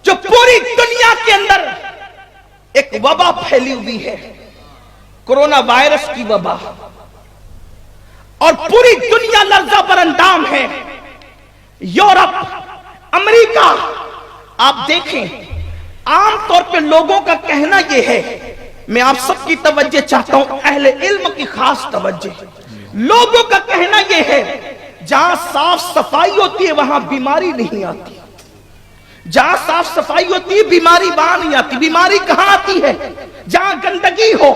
جو پوری دنیا کے اندر ایک وبا پھیلی ہوئی ہے، کورونا وائرس کی وبا، اور پوری دنیا لرزہ پر اندام ہے۔ یورپ، امریکہ، آپ دیکھیں عام طور پہ لوگوں کا کہنا یہ ہے، میں آپ سب کی توجہ چاہتا ہوں، اہل علم کی خاص توجہ، لوگوں کا کہنا یہ ہے جہاں صاف صفائی ہوتی ہے وہاں بیماری نہیں آتی، جہاں صاف صفائی ہوتی ہے بیماری وہاں نہیں آتی۔ بیماری کہاں آتی ہے؟ جہاں گندگی ہو،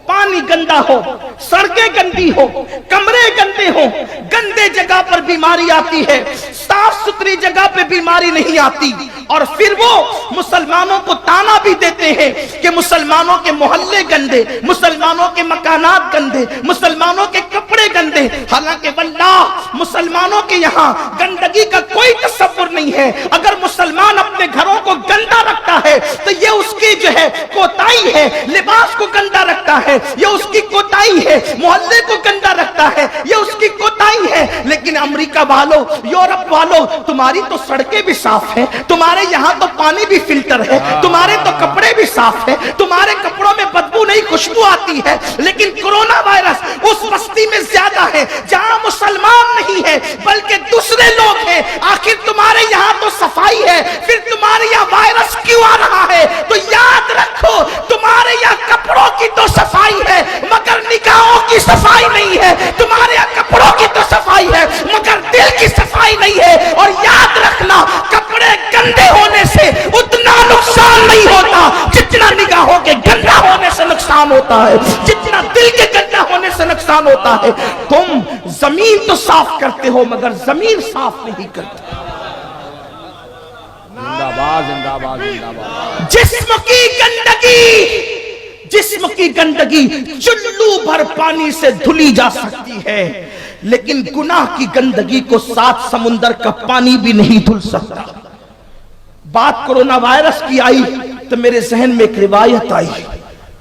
پانی گندا ہو، سڑکیں گندی ہو، کمرے گندے ہو، گندے جگہ پر بیماری آتی ہے، صاف ستھری جگہ پہ بیماری نہیں آتی۔ اور پھر وہ مسلمانوں کو تانا بھی دیتے ہیں کہ مسلمانوں کے محلے گندے، مسلمانوں کے مکانات گندے، مسلمانوں کے کپڑے گندے، حالانکہ واللہ مسلمانوں کے یہاں گندگی کا کوئی تصور نہیں ہے۔ اگر مسلمان اپنے گھروں کو گندا رکھتا ہے تو یہ اس کی جو ہے کوتاہی ہے، لباس کو گندا رکھتا ہے یہ اس کی کوتاہی ہے، محلے کو گندا رکھتا ہے یہ اس کی کوتاہی ہے۔ لیکن امریکہ والوں، یورپ والوں، تمہاری تو سڑکیں بھی صاف ہیں، تمہارے یہاں تو پانی بھی فلٹر ہے، تمہارے تو کپڑے بھی صاف ہیں، تمہارے کپڑوں میں بدبو نہیں خوشبو آتی ہے۔ لیکن کورونا وائرس اس بستی میں زیادہ ہے جہاں مسلمان نہیں ہے بلکہ دوسرے لوگ ہیں۔ آخر تمہارے یہاں تو صفائی ہے، پھر تمہارے یہاں وائرس کیوں آ رہا ہے؟ تو یاد رکھو تمہارے یہاں کپڑوں کی تو صفائی ہے مگر نگاہوں کی صفائی نہیں ہے، تمہارے یہاں کپڑوں کی تو صفائی ہے مگر دل کی صفائی نہیں ہے۔ اور یاد رکھنا کپڑے گندے ہونے سے اتنا نقصان نہیں ہوتا جتنا نگاہوں کے گندا ہونے سے نقصان ہوتا ہے، جتنا دل کے گندا ہونے سے نقصان ہوتا ہے۔ تم زمین تو صاف کرتے ہو مگر ضمیر صاف نہیں کرتے۔ زندہ باد زندہ باد زندہ باد۔ جسم کی گندگی چلو بھر پانی سے دھلی جا سکتی ہے، لیکن گناہ کی گندگی کو 7 سمندر کا پانی بھی نہیں دھل سکتا۔ بات کورونا وائرس کی آئی تو میرے ذہن میں ایک روایت آئی،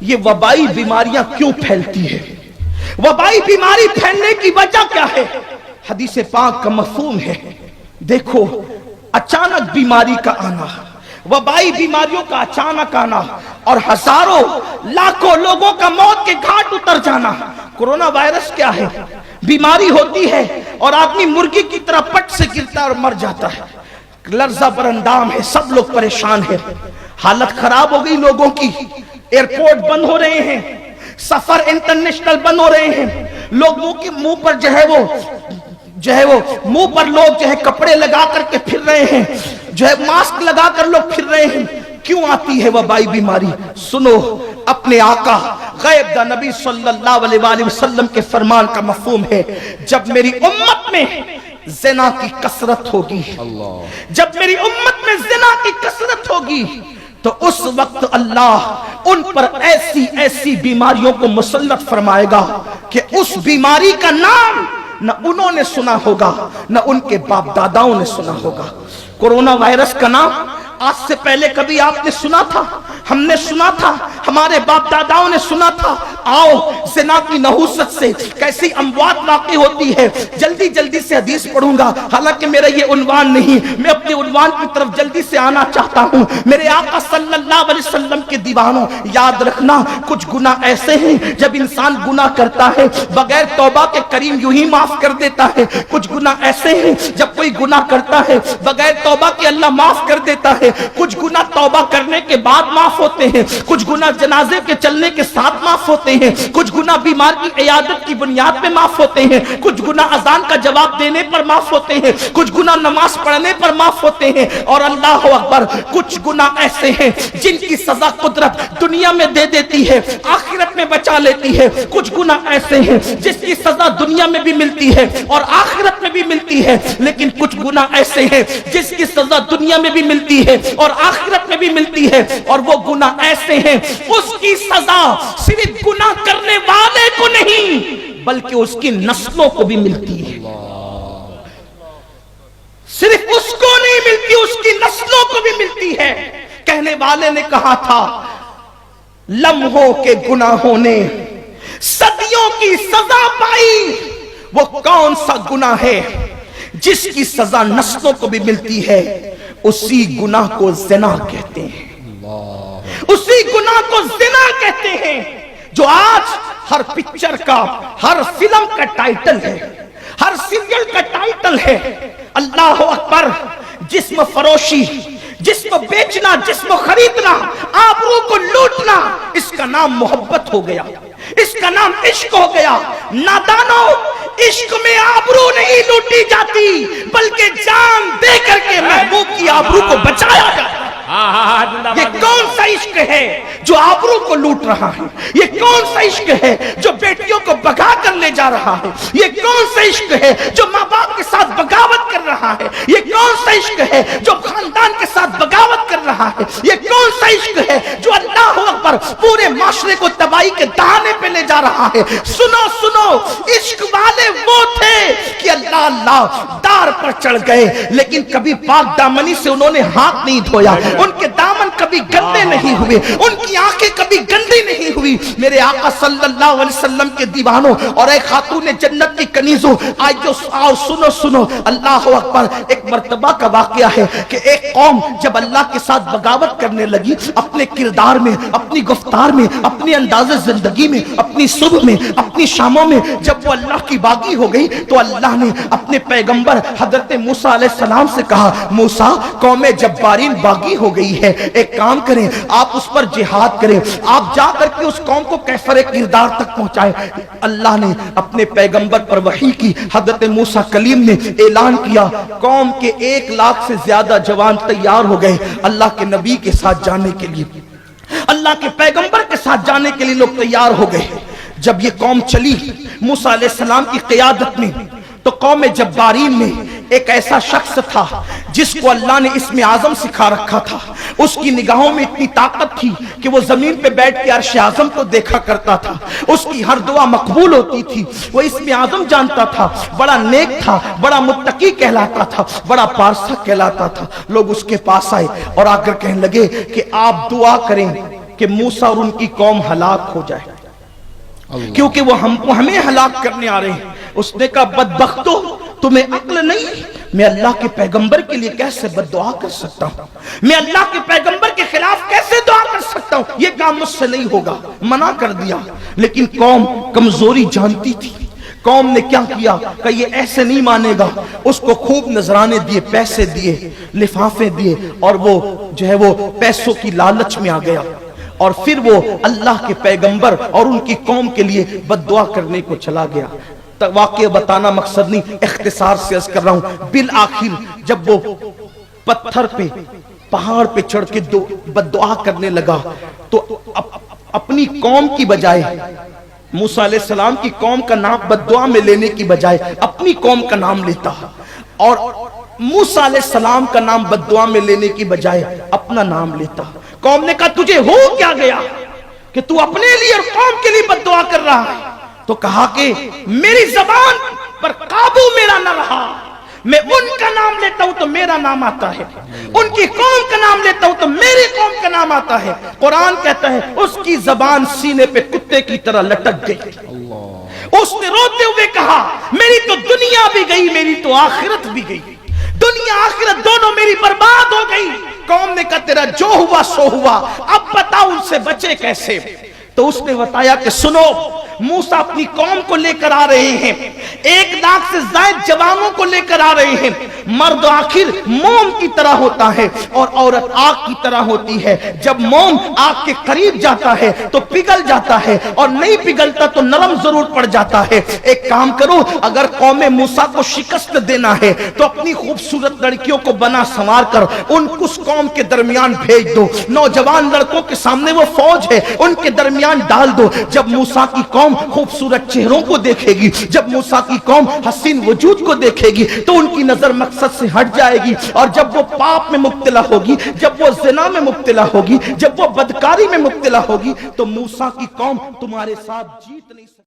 یہ وبائی بیماریاں کیوں پھیلتی ہے؟ وبائی بیماری پھیلنے کی وجہ کیا ہے؟ حدیث پاک کا مفہوم ہے، دیکھو اچانک بیماری کا آنا، وبائی بیماریوں کا اچانک آنا، اور ہزاروں لاکھوں لوگوں کا موت کے گھاٹ اتر جانا۔ کورونا وائرس کیا ہے؟ بیماری ہوتی ہے اور آدمی مرغی کی طرح پٹ سے گرتا ہے اور مر جاتا ہے، لرزہ پر اندام ہے، سب لوگ پریشان ہیں، حالت خراب ہو گئی لوگوں کی، ایئرپورٹ بند ہو رہے ہیں، سفر انٹرنیشنل بند ہو رہے ہیں، لوگوں کے منہ پر جو ہے وہ منہ پر لوگ جو ہے کپڑے لگا کر کے پھر رہے ہیں، جو ہے ماسک لگا کر لوگ پھر رہے ہیں۔ کیوں آتی ہے وبائی بیماری؟ سنو، اپنے آقا غیب دا نبی صلی اللہ علیہ وآلہ وسلم کے فرمان کا مفہوم ہے، جب میری امت میں زنا کی کثرت ہوگی، جب میری امت میں زنا کی کثرت ہوگی تو اس وقت اللہ ان پر ایسی ایسی بیماریوں کو مسلط فرمائے گا کہ اس بیماری کا نام نہ انہوں نے سنا ہوگا نہ ان کے باپ داداؤں نے سنا ہوگا۔ کورونا وائرس کا نام آج سے پہلے کبھی آپ نے سنا تھا؟ ہم نے سنا تھا، ہمارے باپ داداؤں نے سنا تھا۔ آؤ زنا کی نحوست سے کیسی اموات واقع ہوتی ہے، جلدی جلدی سے حدیث پڑھوں گا، حالانکہ میرا یہ عنوان نہیں، میں اپنے عنوان کی طرف جلدی سے آنا چاہتا ہوں۔ میرے آقا صلی اللہ علیہ وسلم کے دیوانوں، یاد رکھنا کچھ گناہ ایسے ہیں جب انسان گناہ کرتا ہے بغیر توبہ کے کریم یوں ہی معاف کر دیتا ہے، کچھ گناہ ایسے ہیں جب کوئی گناہ کرتا ہے بغیر توبہ کے اللہ معاف کر دیتا ہے، کچھ گناہ توبہ کرنے کے بعد معاف ہوتے ہیں، کچھ گناہ جنازے کے چلنے کے ساتھ معاف ہوتے ہیں، کچھ گناہ بیمار کی عیادت کی بنیاد پہ معاف ہوتے ہیں، کچھ گناہ اذان کا جواب دینے پر معاف ہوتے ہیں، کچھ گناہ نماز پڑھنے پر معاف ہوتے ہیں، اور اللہ اکبر کچھ گناہ ایسے ہیں جن کی سزا قدرت دنیا میں دے دیتی ہے، آخرت میں بچا لیتی ہے، کچھ گناہ ایسے ہیں جس کی سزا دنیا میں بھی ملتی ہے اور آخرت میں بھی ملتی ہے، لیکن کچھ گناہ ایسے ہیں جس کی سزا دنیا میں بھی ملتی ہے اور آخرت میں بھی ملتی ہے، اور وہ گناہ ایسے ہیں اس کی سزا صرف گناہ کرنے والے کو نہیں بلکہ اس کی نسلوں کو بھی ملتی ہے، صرف اس کو نہیں ملتی اس کی نسلوں کو بھی ملتی ہے۔ کہنے والے نے کہا تھا لمحوں کے گناہوں نے صدیوں کی سزا پائی، وہ کون سا گناہ ہے جس کی سزا نسلوں کو بھی ملتی ہے؟ اسی گناہ کو زنا کہتے ہیں، اسی گناہ کو زنا کہتے ہیں جو آج ہر پکچر کا، ہر فلم کا ٹائٹل ہے، ہر سیریل کا ٹائٹل ہے۔ اللہ اکبر! جسم فروشی، جسم بیچنا، جسم خریدنا، آبرو کو لوٹنا، اس کا نام محبت ہو گیا، اس کا نام عشق ہو گیا۔ نادانوں، عشق میں آبرو نہیں لوٹی جاتی، بلکہ جان دے کر کے محبوب کی آبرو کو بچایا جاتا ہے۔ یہ کون سا عشق ہے جو آبرو کو لوٹ رہا ہے؟ یہ کون سا عشق ہے جو بیٹیوں کو بھگا کر لے جا رہا ہے؟ یہ کون سا عشق ہے جو ماں باپ کے ساتھ بغاوت کر رہا ہے؟ یہ کون سا عشق ہے جو خاندان کے ساتھ بغاوت کر رہا ہے؟ یہ کون سا عشق ہے جو اللہ اکبر پورے معاشرے کو تباہی کے دہانے پہ لے جا رہا ہے؟ سنو سنو، عشق والے وہ تھے کہ اللہ دار پر چڑھ گئے، لیکن کبھی پاک دامنی سے انہوں نے ہاتھ نہیں دھویا، ان کے دامن کبھی گندے نہیں ہوئے، ان کی آنکھیں کبھی گندی نہیں ہوئی۔ میرے آقا صلی اللہ علیہ وسلم کے دیوانوں اور اے خاتون جنت کی کنیزوں، آؤ سنو سنو، اللہ اکبر! ایک مرتبہ کا واقعہ ہے کہ ایک قوم جب اللہ کے ساتھ بغاوت کرنے لگی، اپنے کردار میں، اپنی گفتار میں، اپنے انداز زندگی میں، اپنی صبح میں، اپنی شاموں میں، جب وہ اللہ کی باغی ہو گئی تو اللہ نے اپنے پیغمبر حضرت موسیٰ علیہ السلام سے کہا، موسیٰ، قوم جبارین باغی ہو گئی ہے، ایک کام کریں، آپ اس پر جہاد کریں، آپ جا کر کے اس قوم کو کیفر کردار تک پہنچائیں۔ اللہ نے اپنے پیغمبر پر وحی کی، حضرت موسیٰ کلیم نے اعلان کیا، قوم کے 1,00,000 سے زیادہ جوان تیار ہو گئے اللہ کے نبی کے ساتھ جانے کے لیے، اللہ کے پیغمبر کے ساتھ جانے کے لیے لوگ تیار ہو گئے۔ جب یہ قوم چلی موسیٰ علیہ السلام کی قیادت میں، تو قوم جبارین میں ایک ایسا شخص تھا جس کو اللہ نے اسم اعظم سکھا رکھا تھا۔ اس کی نگاہوں میں اتنی طاقت تھی کہ وہ زمین پہ بیٹھ کے عرش اعظم کو دیکھا کرتا تھا، اس کی ہر دعا مقبول ہوتی تھی، وہ اسم اعظم جانتا تھا، بڑا نیک تھا، بڑا متقی کہلاتا تھا، بڑا پارسا کہلاتا تھا۔ لوگ اس کے پاس آئے اور آ کر کہنے لگے کہ آپ دعا کریں کہ موسیٰ اور ان کی قوم ہلاک ہو جائے، کیونکہ وہ ہمیں ہلاک کرنے آ رہے ہیں۔ اس نے کہا، بدبختو، تمہیں عقل نہیں؟ میں اللہ کے پیغمبر کے لیے کیسے بد دعا کر سکتا ہوں؟ میں اللہ کے پیغمبر کے خلاف کیسے دعا کر سکتا ہوں؟ یہ کام مجھ سے نہیں ہوگا، منع کر دیا۔ لیکن قوم کمزوری جانتی تھی، قوم نے کیا کیا کہ یہ ایسے نہیں مانے گا، اس کو خوب نذرانے دیے، پیسے دیے، لفافے دیے، اور وہ جو ہے وہ پیسوں کی لالچ میں آ گیا، اور پھر وہ اللہ کے پیغمبر اور ان کی قوم کے لیے بد دعا کرنے کو چلا گیا۔ واقعہ بتانا مقصد نہیں، اختصار سے عرض کر رہا ہوں۔ بالآخر جب وہ پتھر پہ، پہاڑ پہ چڑھ کے بد دعا کرنے لگا تو اپنی قوم کی بجائے، موسیٰ علیہ السلام کی قوم کا نام بد دعا میں لینے کی بجائے اپنی قوم کا نام لیتا، اور موسیٰ علیہ السلام کا نام بد دعا میں لینے کی بجائے اپنا نام لیتا۔ قوم نے کہا، تجھے ہو کیا گیا کہ تو اپنے لیے اور قوم کے لیے بد دعا کر رہا ہے؟ تو کہا کہ میری زبان پر قابو میرا نہ رہا، میں ان کا نام لیتا ہوں تو میرا نام آتا ہے، ان کی قوم کا نام لیتا ہوں تو میری قوم کا نام آتا ہے۔ قرآن کہتا ہے اس کی زبان سینے پہ کتے کی طرح لٹک گئی، اس نے روتے ہوئے کہا، میری تو دنیا بھی گئی، میری تو آخرت بھی گئی، دنیا آخرت دونوں میری برباد ہو گئی۔ قوم نے کہا، تیرا جو ہوا سو ہوا، اب بتا ان سے بچے کیسے؟ تو اس نے بتایا کہ سنو، موسیٰ اپنی قوم کو لے کر آ رہے ہیں، 1,00,000 سے زائد جوانوں کو لے کر آ رہے ہیں۔ مرد آخر موم کی طرح ہوتا ہے اور عورت آگ کی طرح ہوتی ہے، جب موم آگ کے قریب جاتا ہے تو پگھل جاتا ہے، اور نہیں پگھلتا تو نرم ضرور پڑ جاتا ہے۔ ایک کام کرو، اگر قوم موسیٰ کو شکست دینا ہے تو اپنی خوبصورت لڑکیوں کو بنا سنوار کر ان اس قوم کے درمیان بھیج دو، نوجوان لڑکوں کے سامنے وہ فوج ہے، ان کے درمیان ڈال دو۔ جب موسیٰ کی قوم خوبصورت چہروں کو دیکھے گی، جب موسیٰ کی قوم حسین وجود کو دیکھے گی تو ان کی نظر مقصد سے ہٹ جائے گی، اور جب وہ پاپ میں مبتلا ہوگی، جب وہ زنا میں مبتلا ہوگی، جب وہ بدکاری میں مبتلا ہوگی تو موسیٰ کی قوم تمہارے ساتھ جیت نہیں سکتی۔